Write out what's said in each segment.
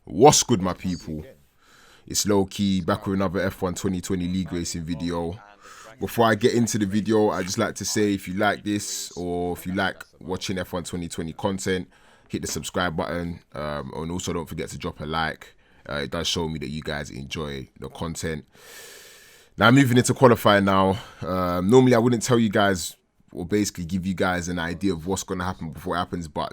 What's good, my people? It's low key back with another F1 2020 league racing video. Before I get into the video, I just like to say if you like this or if you like watching F1 2020 content, hit the subscribe button, and also don't forget to drop a like. It does show me that you guys enjoy the content. Now moving into qualifying now. Normally I wouldn't tell you guys or basically give you guys an idea of what's going to happen before it happens, but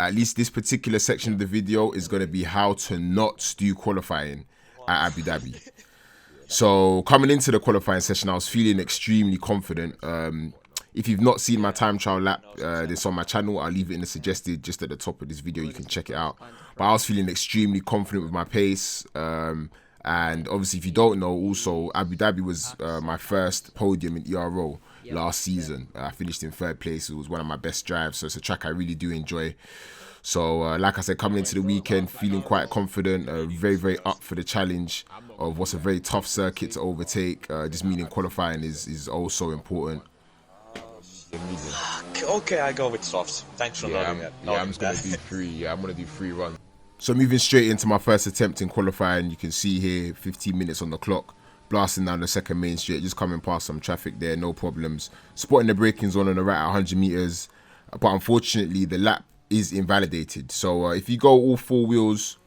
at least this particular section of the video is going to be how to not do qualifying at Abu Dhabi. So coming into the qualifying session, I was feeling extremely confident. If you've not seen my time trial lap, this on my channel. I'll leave it in the suggested just at the top of this video. You can check it out. But I was feeling extremely confident with my pace. And obviously, if you don't know, also Abu Dhabi was my first podium in ERO last season. I finished in third place. It was one of my best drives. So it's a track I really do enjoy. So like I said, coming into the weekend, feeling quite confident, very, very up for the challenge of what's a very tough circuit to overtake. Just meaning qualifying is also important. Okay, I go with softs. Thanks for nodding it. I'm just gonna do three. Yeah, I'm gonna do 3 runs. So moving straight into my first attempt in qualifying, you can see here 15 minutes on the clock, blasting down the second main straight, just coming past some traffic there, no problems. Spotting the braking zone on the right at 100 meters, but unfortunately the lap is invalidated. So if you go all 4 wheels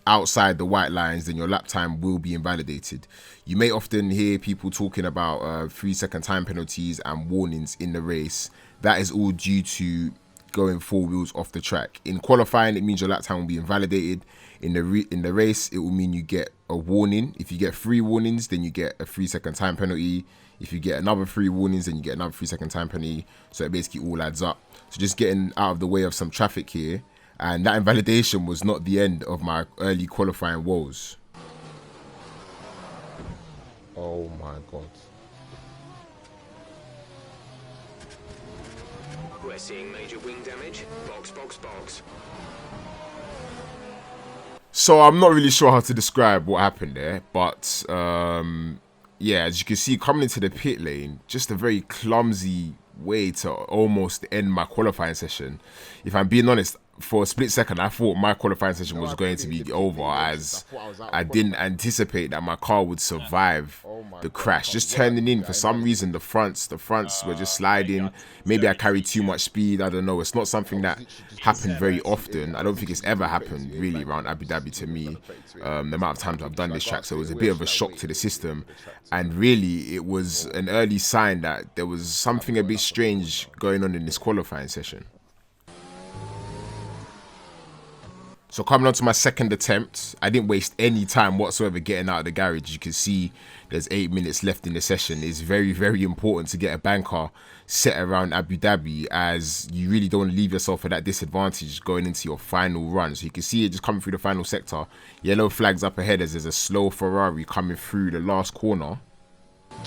outside the white lines, then your lap time will be invalidated. You may often hear people talking about 3-second time penalties and warnings in the race. That is all due to going 4 wheels off the track. In qualifying, it means your lap time will be invalidated. In the race, it will mean you get a warning. If you get 3 warnings, then you get a 3-second time penalty. If you get another 3 warnings, then you get another 3-second time penalty. So it basically all adds up. So just getting out of the way of some traffic here. And that invalidation was not the end of my early qualifying woes. Oh my god. We're seeing major wing damage. Box. So I'm not really sure how to describe what happened there, but yeah, as you can see, coming into the pit lane, just a very clumsy way to almost end my qualifying session. If I'm being honest, for a split second, I thought my qualifying session was going to be over, as I didn't anticipate that my car would survive the crash. Just turning in, for some reason, the fronts were just sliding. Maybe I carried too much speed. I don't know. It's not something that happened very often. I don't think it's ever happened really around Abu Dhabi to me. The amount of times I've done this track, so it was a bit of a shock to the system. And really, it was an early sign that there was something a bit strange going on in this qualifying session. So coming on to my second attempt, I didn't waste any time whatsoever getting out of the garage. You can see there's 8 minutes left in the session. It's very, very important to get a banker set around Abu Dhabi, as you really don't want to leave yourself at that disadvantage going into your final run. So you can see it just coming through the final sector. Yellow flags up ahead as there's a slow Ferrari coming through the last corner.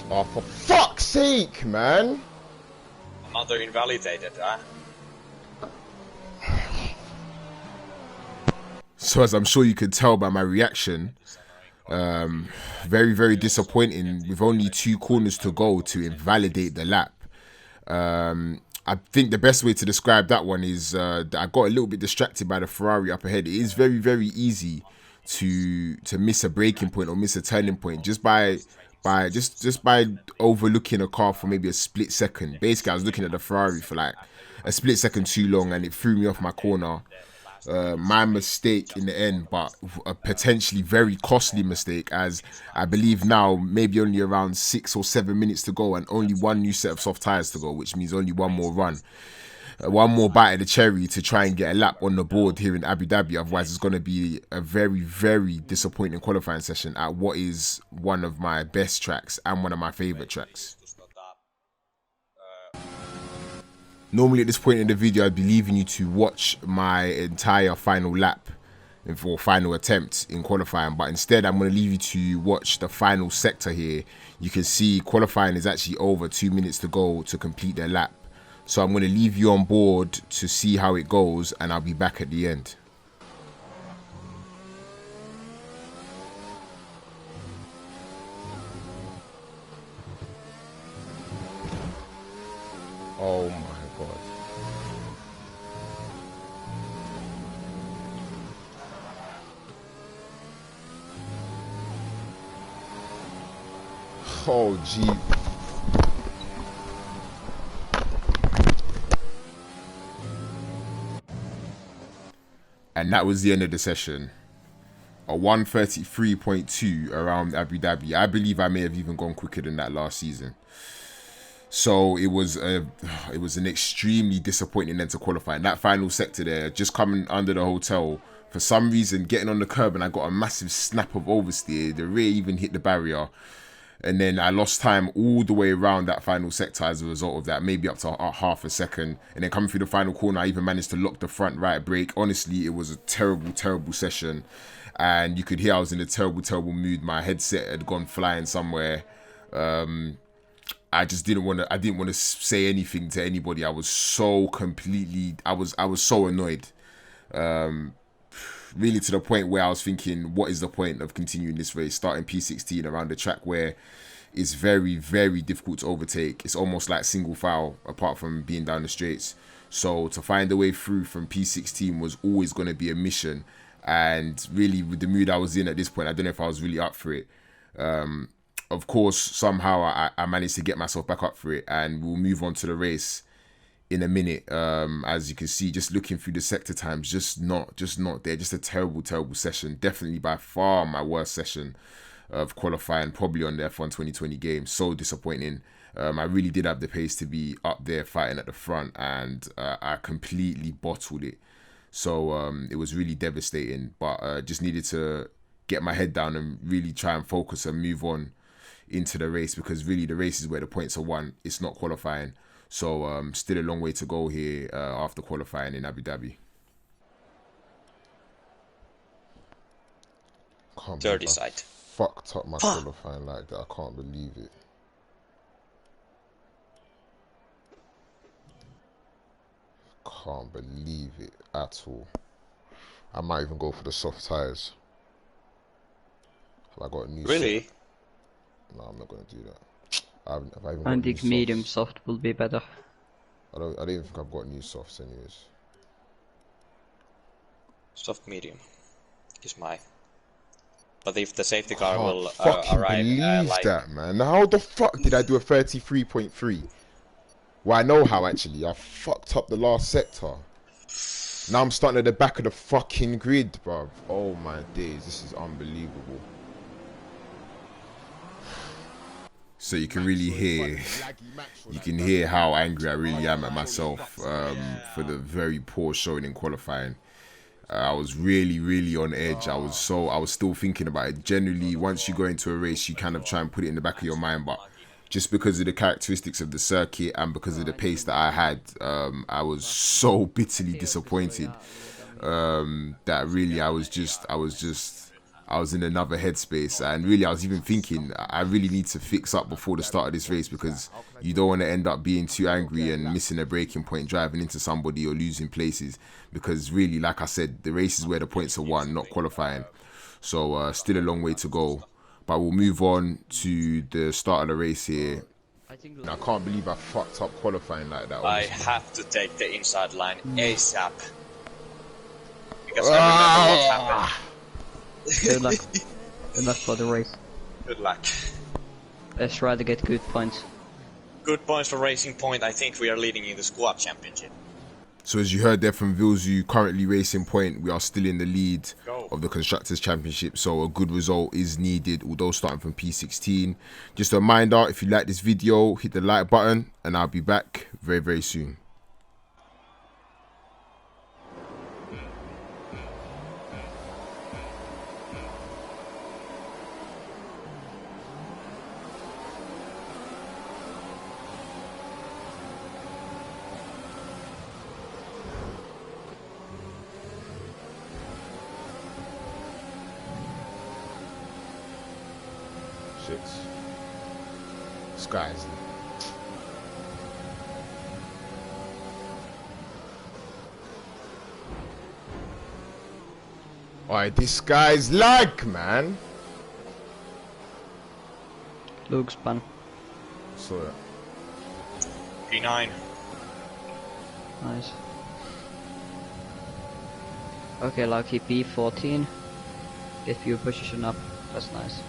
Oh, for fuck's sake, man. Another invalidated, huh? So as I'm sure you could tell by my reaction, very, very disappointing with only 2 corners to go to invalidate the lap. I think the best way to describe that one is that I got a little bit distracted by the Ferrari up ahead. It is very, very easy to miss a braking point or miss a turning point just by overlooking a car for maybe a split second. Basically, I was looking at the Ferrari for like a split second too long, and it threw me off my corner. My mistake in the end, but a potentially very costly mistake, as I believe now maybe only around 6 or 7 minutes to go and only 1 new set of soft tyres to go, which means only 1 more run. 1 more bite of the cherry to try and get a lap on the board here in Abu Dhabi. Otherwise, it's going to be a very, very disappointing qualifying session at what is one of my best tracks and one of my favourite tracks. Normally at this point in the video, I'd be leaving you to watch my entire final lap or final attempt in qualifying, but instead I'm going to leave you to watch the final sector here. You can see qualifying is actually over, 2 minutes to go to complete their lap. So I'm going to leave you on board to see how it goes, and I'll be back at the end. Oh my god. Oh, gee. And that was the end of the session. A 1:33.2 around Abu Dhabi. I believe I may have even gone quicker than that last season. So it was an extremely disappointing end to qualify. And that final sector there, just coming under the hotel, for some reason getting on the curb and I got a massive snap of oversteer. The rear even hit the barrier. And then I lost time all the way around that final sector as a result of that, maybe up to half a second. And then coming through the final corner, I even managed to lock the front right brake. Honestly, it was a terrible, terrible session. And you could hear I was in a terrible, terrible mood. My headset had gone flying somewhere. I just didn't want to say anything to anybody. I was so completely, I was so annoyed. Really to the point where I was thinking, what is the point of continuing this race, starting P16 around the track where it's very, very difficult to overtake. It's almost like single file apart from being down the straights. So to find a way through from P16 was always going to be a mission. And really, with the mood I was in at this point, I don't know if I was really up for it. Of course, somehow I managed to get myself back up for it, and we'll move on to the race in a minute. As you can see, just looking through the sector times, just not there. Just a terrible, terrible session. Definitely by far my worst session of qualifying, probably on the F1 2020 game. So disappointing. I really did have the pace to be up there fighting at the front, and I completely bottled it. So it was really devastating, but just needed to get my head down and really try and focus and move on into the race, because really the race is where the points are won. It's not qualifying. So still a long way to go here after qualifying in Abu Dhabi. Dirty side. Fucked up my qualifying like that. I can't believe it. Can't believe it at all. I might even go for the soft tires. I got a new. Really? No, I'm not gonna do that. I think medium soft will be better. I don't even think I've got new softs anyways. Soft medium is my. But if the safety car will fucking arrive, believe that, man. How the fuck did I do a 33.3? Well, I know how actually. I fucked up the last sector. Now I'm starting at the back of the fucking grid, bruv. Oh my days, this is unbelievable. So you can really hear, how angry I really am at myself for the very poor showing in qualifying. I was really, really on edge. I was still thinking about it. Generally, once you go into a race, you kind of try and put it in the back of your mind, but just because of the characteristics of the circuit and because of the pace that I had, I was so bitterly disappointed that really I was in another headspace. And really I was even thinking I really need to fix up before the start of this race, because you don't want to end up being too angry and missing a braking point, driving into somebody or losing places, because really, like I said, the race is where the points are won, not qualifying. So still a long way to go. But we'll move on to the start of the race here. I can't believe I fucked up qualifying like that. I have to take the inside line ASAP. Because I remember what happened. Good luck. Good luck for the race. Good luck. Let's try to get good points. Good points for Racing Point. I think we are leading in the squad championship. So as you heard there from Vilzu, currently Racing Point, we are still in the lead of the Constructors' Championship, so a good result is needed, although starting from P16. Just a reminder, if you like this video, hit the like button, and I'll be back very, very soon. Skies. Alright, this guy's lag, man. Luke spun. So P9. Nice. Okay, lucky P14. Get your position up. That's nice.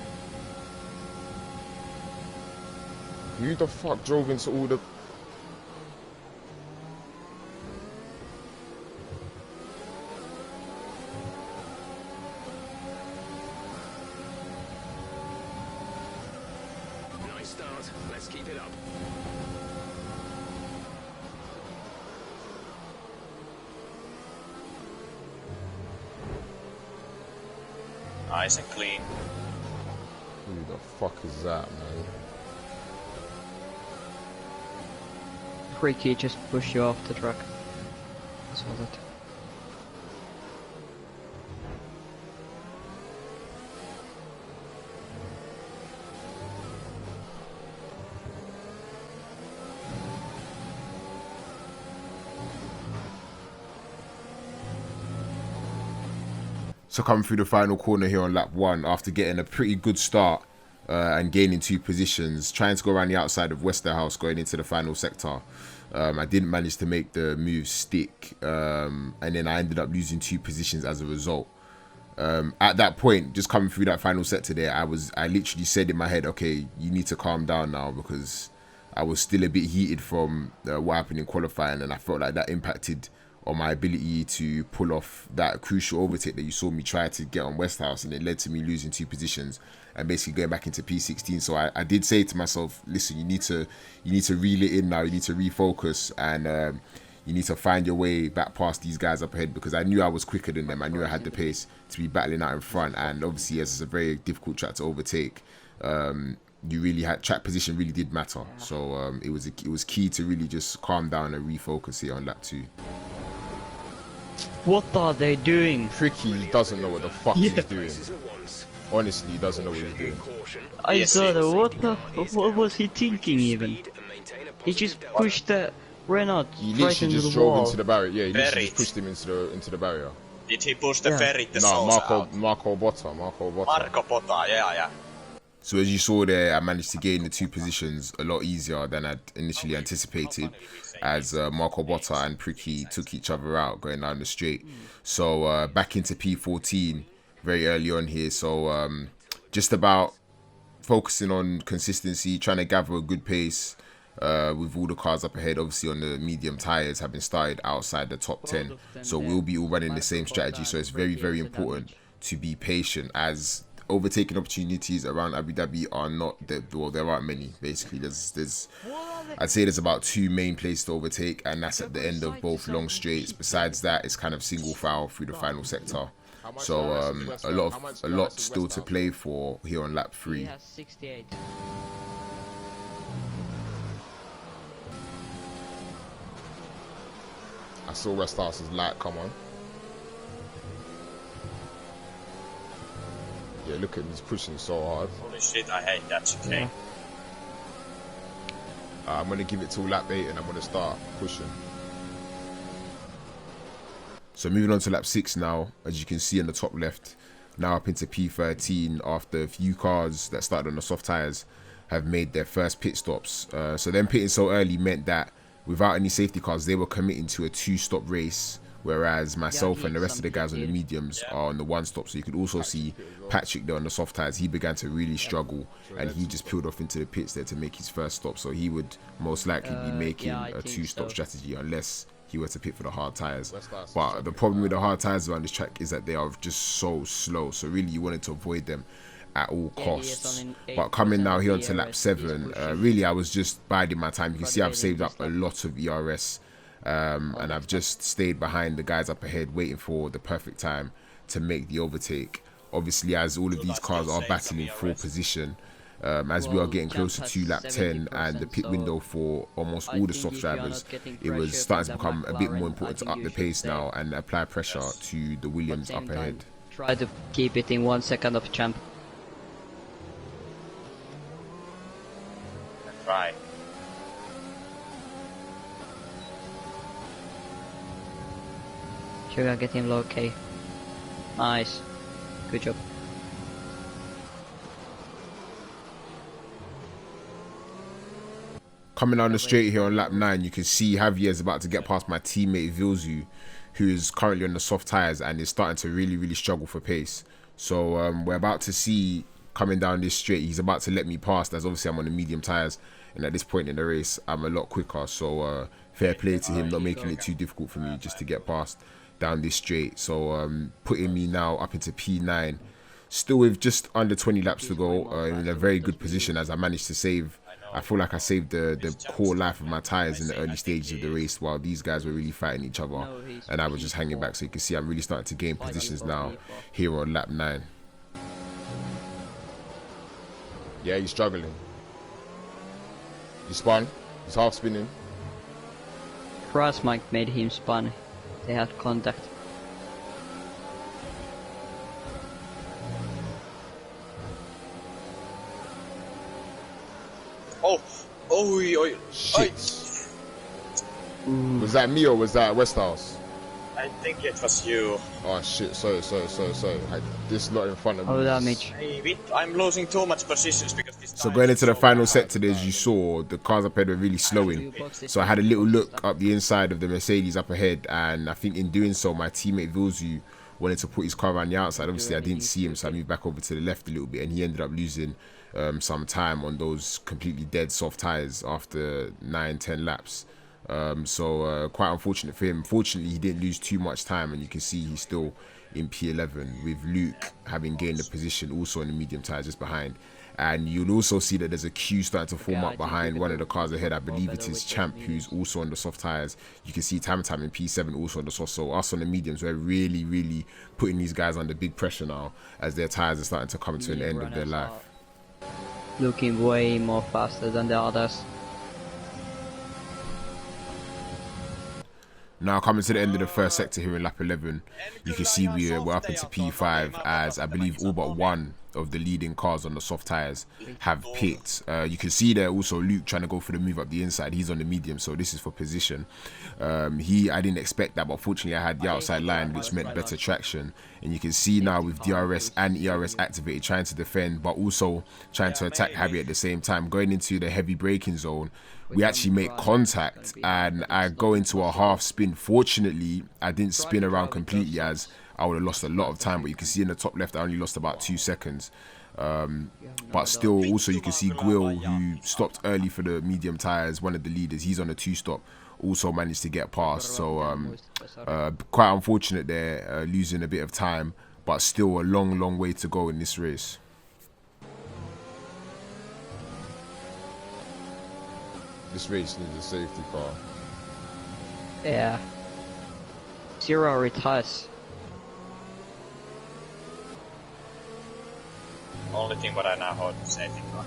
Who the fuck drove into all the... Nice start. Let's keep it up. Nice and clean. Who the fuck is that, man? Freaky just push you off the track. Saw that. So coming through the final corner here on lap 1 after getting a pretty good start and gaining 2 positions, trying to go around the outside of Westerhouse going into the final sector. I didn't manage to make the move stick, and then I ended up losing 2 positions as a result. At that point, just coming through that final sector there, I literally said in my head, okay, you need to calm down now, because I was still a bit heated from what happened in qualifying, and I felt like that impacted on my ability to pull off that crucial overtake that you saw me try to get on Westhouse, and it led to me losing 2 positions and basically going back into P16. So I did say to myself, listen, you need to reel it in now, you need to refocus, and you need to find your way back past these guys up ahead, because I knew I was quicker than them. I knew I had the pace to be battling out in front, and obviously as it's a very difficult track to overtake, you really had track position really did matter. So it was key to really just calm down and refocus here on lap 2. What are they doing? Tricky doesn't know what the fuck he's doing. Honestly, he doesn't know what he's doing. I saw that. What was he thinking even? He just pushed the Renault He right literally into just the drove wall. into the barrier. Yeah, he literally Ferrit. just pushed him into the barrier. Did he push the Yeah. ferry the No, souls out? Marco Botta. Marco Botta, yeah. So as you saw there, I managed to gain the 2 positions a lot easier than I'd initially anticipated, as Marco Botta and Pricky took each other out going down the straight. So back into P14 very early on here. So just about focusing on consistency, trying to gather a good pace with all the cars up ahead. Obviously on the medium tyres having started outside the top 10. So we'll be all running the same strategy. So it's very, very important to be patient, as overtaking opportunities around Abu Dhabi are not there aren't many. Basically I'd say there's about 2 main places to overtake, and that's at the end of both long straights. Besides that, it's kind of single file through the final sector. So a lot still to play for here on lap 3. He has 68. I saw Westhouse's light come on. Yeah, look at him, he's pushing so hard. Holy shit, I hate that chicane. I'm going to give it till lap 8 and I'm going to start pushing. So moving on to lap 6 now, as you can see in the top left, now up into P13 after a few cars that started on the soft tyres have made their first pit stops. So them pitting so early meant that without any safety cars, they were committing to a 2-stop race, whereas myself and the rest of the guys on the mediums are on the 1-stop. So you could also see Patrick there on the soft tyres. He began to really struggle, and he just peeled off into the pits there to make his first stop. So he would most likely be making yeah, I a think 2-stop so. strategy unless he were to pit for the hard tyres. But the problem with the hard tyres around this track is that they are just so slow. So really you wanted to avoid them at all costs. But coming now here onto lap 7, really I was just biding my time. You can see I've saved up a lot of ERS, and I've just stayed behind the guys up ahead waiting for the perfect time to make the overtake. Obviously, as all of these cars are battling for position, as we are getting closer to lap 10 and the pit window for almost all the soft drivers, it was starting to become a bit more important to up the pace now and apply pressure to the Williams up ahead. Try to keep it in 1 second of champ. Right. Sugar, get him low, okay. Nice. Good job. Coming down the straight here on lap 9, you can see Javier's about to get past my teammate Vilzu, who is currently on the soft tyres and is starting to really struggle for pace. So we're about to see, coming down this straight, he's about to let me past, as obviously I'm on the medium tyres, and at this point in the race, I'm a lot quicker. So fair play to him, not making it too difficult for me just to get past down this straight. So putting me now up into P9, still with just under 20 laps to go, in a very good position as I managed to save. I feel like I saved the core life of my tyres in the early stages of the race while these guys were really fighting each other, and I was just hanging back. So you can see I'm really starting to gain positions now here on lap 9. Yeah, he's struggling. He spun. He's half spinning. Cross Mike made him spun. They had contact. Oh, Shit. Was that me or was that Westhouse? I think it was you. Oh shit, sorry. This lot in front of me. Oh, damage. I'm losing too much positions because this. So going into the final sector, as you saw, the cars up ahead were really slowing. So I had a little look up the inside of the Mercedes up ahead, and I think in doing so, my teammate Vilzu wanted to put his car around the outside. Obviously, I didn't see him, so I moved back over to the left a little bit, and he ended up losing some time on those completely dead soft tyres after 9-10 laps. So quite unfortunate for him. Fortunately, he didn't lose too much time, and you can see he's still in P11 with Luke having gained the position also in the medium tyres just behind. And you'll also see that there's a queue starting to form up behind one of the cars ahead. I believe it is Champ, who's also on the soft tyres. You can see Tam in P7 also on the soft. So us on the mediums, we're really putting these guys under big pressure now as their tyres are starting to come to an end of their life. Looking way more faster than the others. Now coming to the end of the first sector here in lap 11, you can see we're up into P5 as I believe all but one of the leading cars on the soft tyres have pit. You can see there also Luke trying to go for the move up the inside. He's on the medium, so this is for position. I didn't expect that, but fortunately I had the outside line, which meant better traction. And you can see now with DRS and ERS activated, trying to defend but also trying to attack Harry at the same time. Going into the heavy braking zone, we actually make contact and I go into a half spin. Fortunately, I didn't spin around completely as I would have lost a lot of time, but you can see in the top left I only lost about 2 seconds. But still, also you can see Gwil, who stopped early for the medium tyres, one of the leaders, he's on a 2-stop, also managed to get past. So quite unfortunate there, losing a bit of time, but still a long way to go in this race. This race needs a safety car. Yeah. 0 retires. Only thing what I now hold is safety car.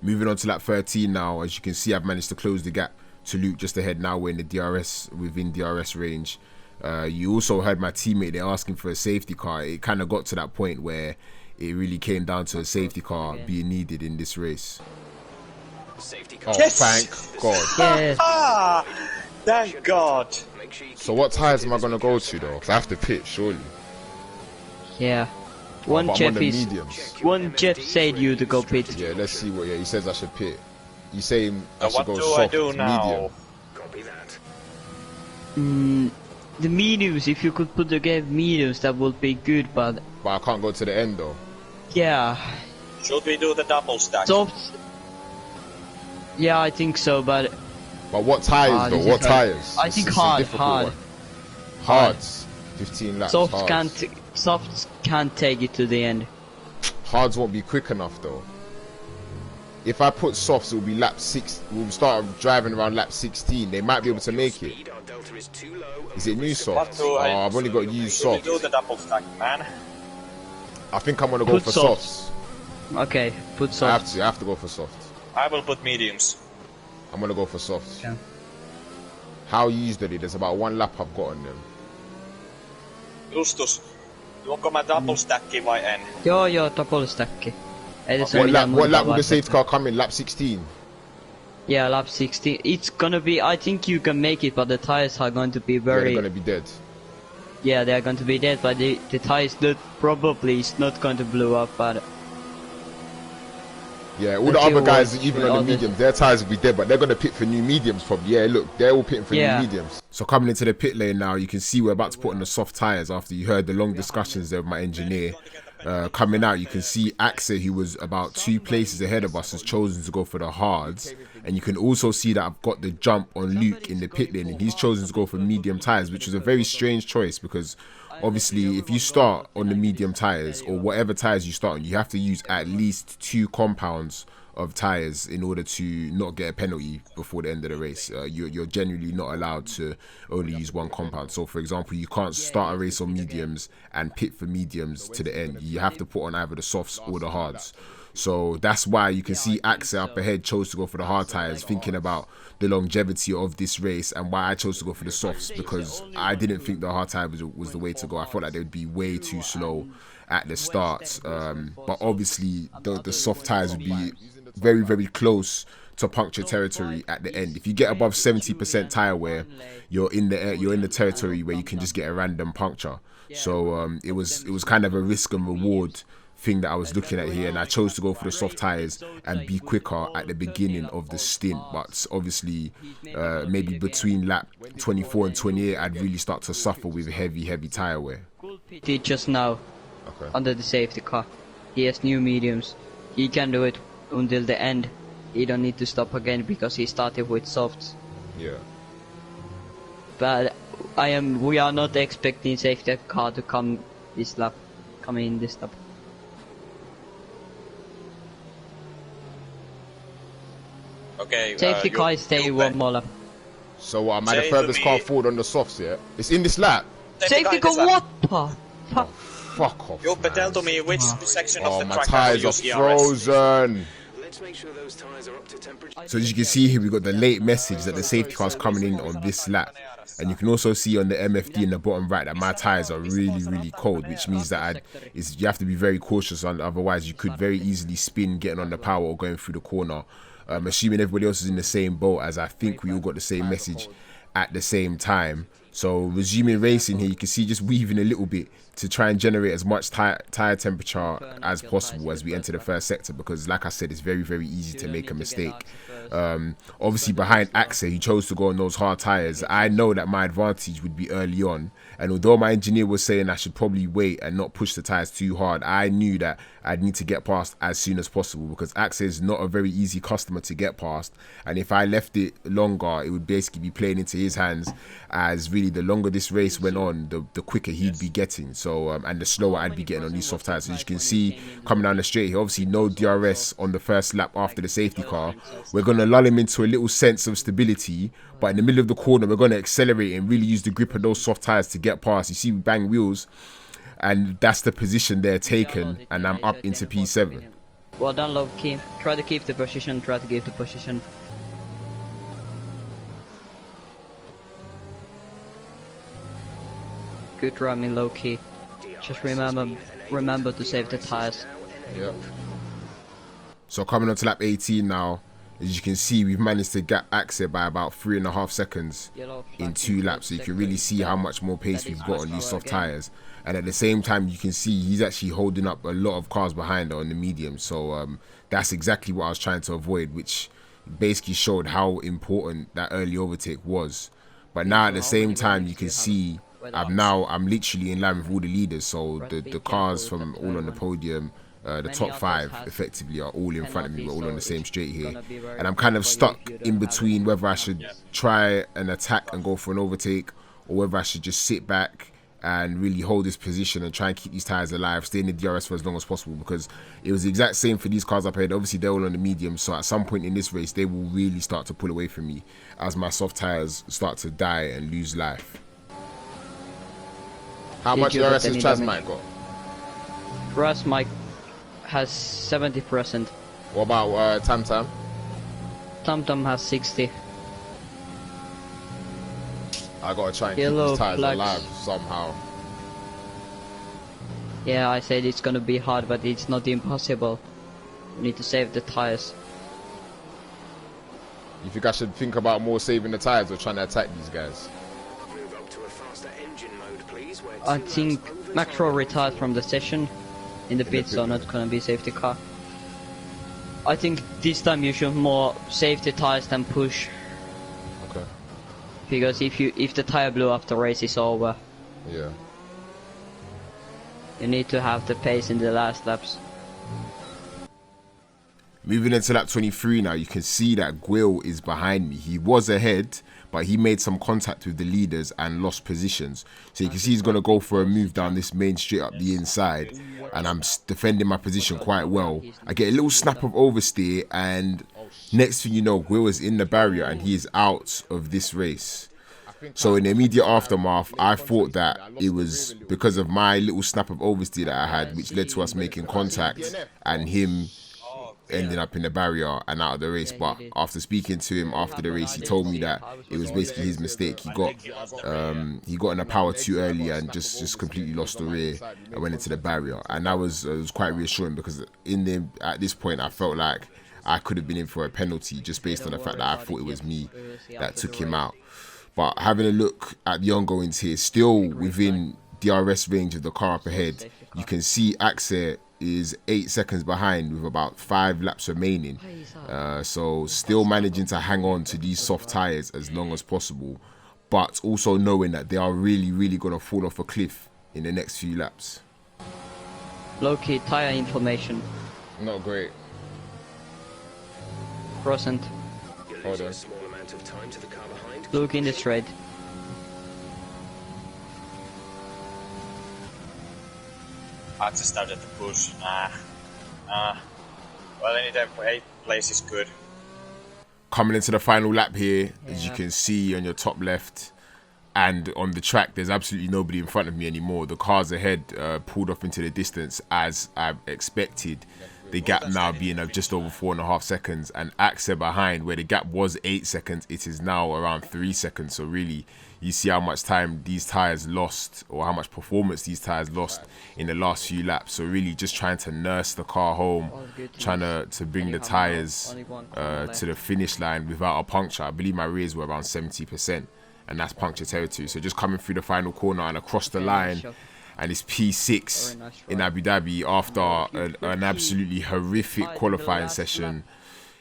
Moving on to lap 13 now, as you can see I've managed to close the gap to Luke just ahead. Now we're in the DRS, within DRS range. You also heard my teammate there asking for a safety car. It kind of got to that point where it really came down to a safety car being needed in this race. Oh, thank God. Yes. Thank God. So what tyres am I going to go to though? Because I have to pit, surely. Yeah. But I'm on the mediums. One Jeff said you to go pit. Yeah, let's see what. Yeah, he says I should pit. He's saying I So should what go do soft, I do now? medium. Copy that. The mediums, if you could put the game mediums, that would be good, but But I can't go to the end though. yeah. Should we do the double stack? Soft. Yeah, I think so, but But what tyres though? this What is hard. tyres? I think hard. Hards. 15 laps. Softs can't take it to the end. Hards won't be quick enough though. If I put softs, it will be lap 6. We'll start driving around lap 16. They might be able to make it. Speed, our delta is too low. Is it new What soft? do Oh, I I've only got used Should we soft. do the double stack, man? I think I'm gonna go Put for softs. softs. Okay, put I soft. have to go for softs. I will put mediums. I'm gonna go for softs. Yeah. How used are they? There's about 1 lap I've got on them. Justus, onko mä double stacki vai en? Joo, double stack. Ei tässä What ole lap? mitään What lap muuta will the safety vaihtoehtoa. car come in? Lap 16. Yeah, lap 16. It's gonna be, I think you can make it, but the tires are going to be Yeah, they're very, gonna be dead. yeah, they're going to be dead, but the tires that probably is not going to blow up, but Yeah, all the other guys, even on the mediums, their tyres will be dead, but they're going to pit for new mediums probably. Yeah, look, they're all pitting for new mediums. So coming into the pit lane now, you can see we're about to put on the soft tyres after you heard the long discussions there with my engineer. Coming out, you can see Axe, who was about 2 places ahead of us, has chosen to go for the hards. And you can also see that I've got the jump on Luke in the pit lane, and he's chosen to go for medium tyres, which is a very strange choice because obviously if you start on the medium tyres or whatever tyres you start on, you have to use at least 2 compounds of tyres in order to not get a penalty before the end of the race. You're generally not allowed to only use 1 compound. So for example, you can't start a race on mediums and pit for mediums to the end. You have to put on either the softs or the hards. So that's why you can see Axe up ahead chose to go for the hard tyres, thinking about the longevity of this race, and why I chose to go for the softs, because I didn't think the hard tyre was the way to go. I thought that they would be way too slow at the start, but obviously the soft tyres would be very, very close to puncture territory at the end. If you get above 70% tyre wear, you're in the territory where you can just get a random puncture. So it was kind of a risk and reward thing that I was looking at here, and I chose to go for the soft tyres and be quicker at the beginning of the stint. But obviously maybe between lap 24 and 28 I'd really start to suffer with heavy tyre wear. He just now under the safety car. He has new mediums. He can do it until the end. He don't need to stop again because he started with softs. Yeah. But we are not expecting safety car to come in this lap. Okay. Safety car is staying 1 more lap. So what, am I the furthest car forward on the softs, yeah? It's in this lap. Safety car, what the fuck? Fuck off, You'll tell to me which section of the my track tyres are frozen. Let's make sure those tires are up to temperature. So as you can see here, we've got the late message that the safety car's coming in on this lap. And you can also see on the MFD in the bottom right that my tyres are really cold, which means that you have to be very cautious, otherwise you could very easily spin getting on the power or going through the corner. Assuming everybody else is in the same boat, as I think we all got the same message at the same time. So resuming racing here, you can see just weaving a little bit to try and generate as much tyre temperature as possible as we enter the first sector, because like I said, it's very easy to make a mistake. Obviously behind Axe, he chose to go on those hard tyres. I know that my advantage would be early on, and although my engineer was saying I should probably wait and not push the tyres too hard, I knew that I'd need to get past as soon as possible, because Axe is not a very easy customer to get past, and if I left it longer, it would basically be playing into his hands, as really the longer this race went on, the quicker he'd be getting. So and the slower I'd be getting on these soft tyres. As you can see coming down the straight here, obviously no DRS on the first lap after the safety car. We're going to lull him into a little sense of stability, but in the middle of the corner we're going to accelerate and really use the grip of those soft tyres to get past. You see we bang wheels, and that's the position they're taken, and I'm up into P7. Well done, low key. Try to keep the position, Good running, low key. Just remember to save the tyres. Yep. So coming on to lap 18 now, as you can see, we've managed to gap Axe by about 3.5 seconds in 2 laps. So you can really see how much more pace we've got on these soft tyres. And at the same time, you can see he's actually holding up a lot of cars behind on the medium. So that's exactly what I was trying to avoid, which basically showed how important that early overtake was. But now at the same time, you can see I'm literally in line with all the leaders. So the cars from all on the podium, the top 5 effectively are all in front of me. We're all on the same straight here, and I'm kind of stuck in between whether I should try an attack and go for an overtake, or whether I should just sit back and really hold this position and try and keep these tyres alive, stay in the DRS for as long as possible, because it was the exact same for these cars up ahead. Obviously they're all on the medium, so at some point in this race they will really start to pull away from me as my soft tyres start to die and lose life. How much DRS has Chazmite got? Chazmite has 70%. What about Tam? Tam has 60. I gotta try and keep these tyres alive somehow. Yeah, I said it's gonna be hard, but it's not impossible. We need to save the tyres. You think I should think about more saving the tyres or trying to attack these guys? Move up to a faster engine mode, please. I think Macro retired from the session in the pit, so not gonna be safety car. I think this time you should more save the tires than push. Okay. Because if the tire blew up, the race is over. Yeah. You need to have the pace in the last laps. Moving into lap 23 now, you can see that Guil is behind me. He was ahead, but he made some contact with the leaders and lost positions. So you can see he's going to go for a move down this main straight up the inside. And I'm defending my position quite well. I get a little snap of oversteer, and next thing you know, Guil is in the barrier and he is out of this race. So in the immediate aftermath, I thought that it was because of my little snap of oversteer that I had, which led to us making contact and him ending up in the barrier and out of the race. But after speaking to him after the race, he told me that it was basically his mistake. He got in the power too early and just completely lost the rear and went into the barrier. And that was quite reassuring, because at this point I felt like I could have been in for a penalty just based on the fact that I thought it was me that took him out. But having a look at the ongoings here, still within DRS range of the car up ahead, you can see Axe is 8 seconds behind with about 5 laps remaining. So still managing to hang on to these soft tyres as long as possible, but also knowing that they are really going to fall off a cliff in the next few laps. Low-key tyre information. Not great. Percent. Hold on. Look in the straight. Axe started to push. Well, anytime for 8th place is good. Coming into the final lap here, as you can see on your top left, and on the track, there's absolutely nobody in front of me anymore. The cars ahead pulled off into the distance as I expected. The gap now being of just over 4.5 seconds, and Axe behind, where the gap was 8 seconds, it is now around 3 seconds. So really, you see how much time these tyres lost, or how much performance these tyres lost in the last few laps. So really just trying to nurse the car home, trying to bring the tyres to the finish line without a puncture. I believe my rears were around 70%, and that's puncture territory. So just coming through the final corner and across the line, and it's P6 in Abu Dhabi after an absolutely horrific qualifying session.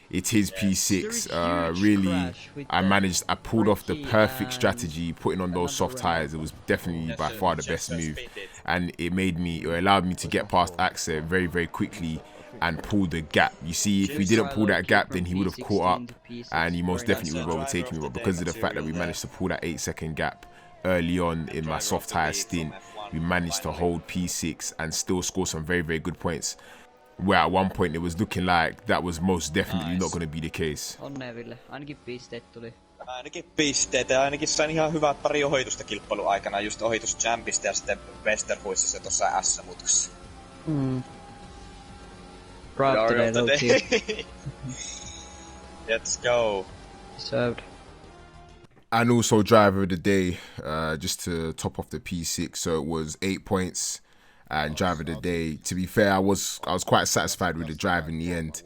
It is P6. Really, I pulled off the perfect strategy, putting on those soft tyres. It was definitely by far the best move, and it allowed me to get past Axe very quickly and pull the gap. You see, if we didn't pull that gap, then he would have caught up and he most definitely would have overtaken me. But because of the fact that we managed to pull that 8-second gap early on in my soft tyre stint, we managed to hold P6 and still score some very good points, where at one point it was looking like that was most definitely not going to be the case. Ainakin pisteet tuli. Ainakin pisteet, ja ainakin sain ihan hyvät pari ohitusta kilpailun aikana, just ohitus Champista ja sitten Westerhuississa tuossa S-mutkassa. Proud today, low-key. Let's go. Served. And also driver of the day, just to top off the P6, so it was 8 points. And driver of the day, to be fair, I was quite satisfied with the drive in the end,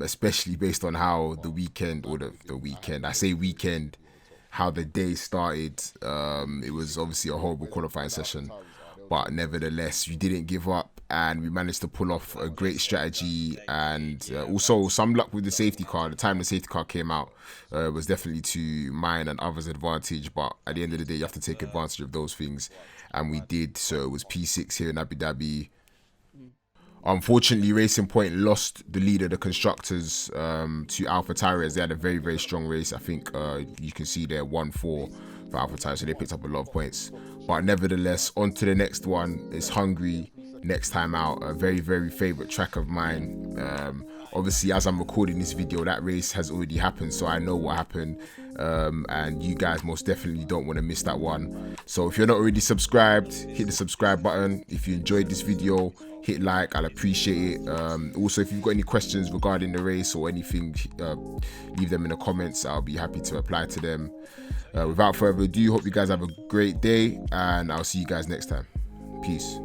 especially based on how the weekend, or the weekend, I say weekend, how the day started. It was obviously a horrible qualifying session, but nevertheless, we didn't give up and we managed to pull off a great strategy, and also some luck with the safety car. The time the safety car came out was definitely to mine and others' advantage, but at the end of the day, you have to take advantage of those things, and we did. So it was P6 here in Abu Dhabi. Unfortunately, Racing Point lost the lead of the constructors to AlphaTauri, as they had a very strong race. I think you can see there 1-4 for AlphaTauri, so they picked up a lot of points. But nevertheless, on to the next one. It's Hungary next time out, a very favourite track of mine. Obviously, as I'm recording this video, that race has already happened, so I know what happened, and you guys most definitely don't want to miss that one. So if you're not already subscribed, hit the subscribe button. If you enjoyed this video, hit like, I'll appreciate it. Also, if you've got any questions regarding the race or anything, leave them in the comments. I'll be happy to reply to them. Without further ado, hope you guys have a great day, and I'll see you guys next time. Peace.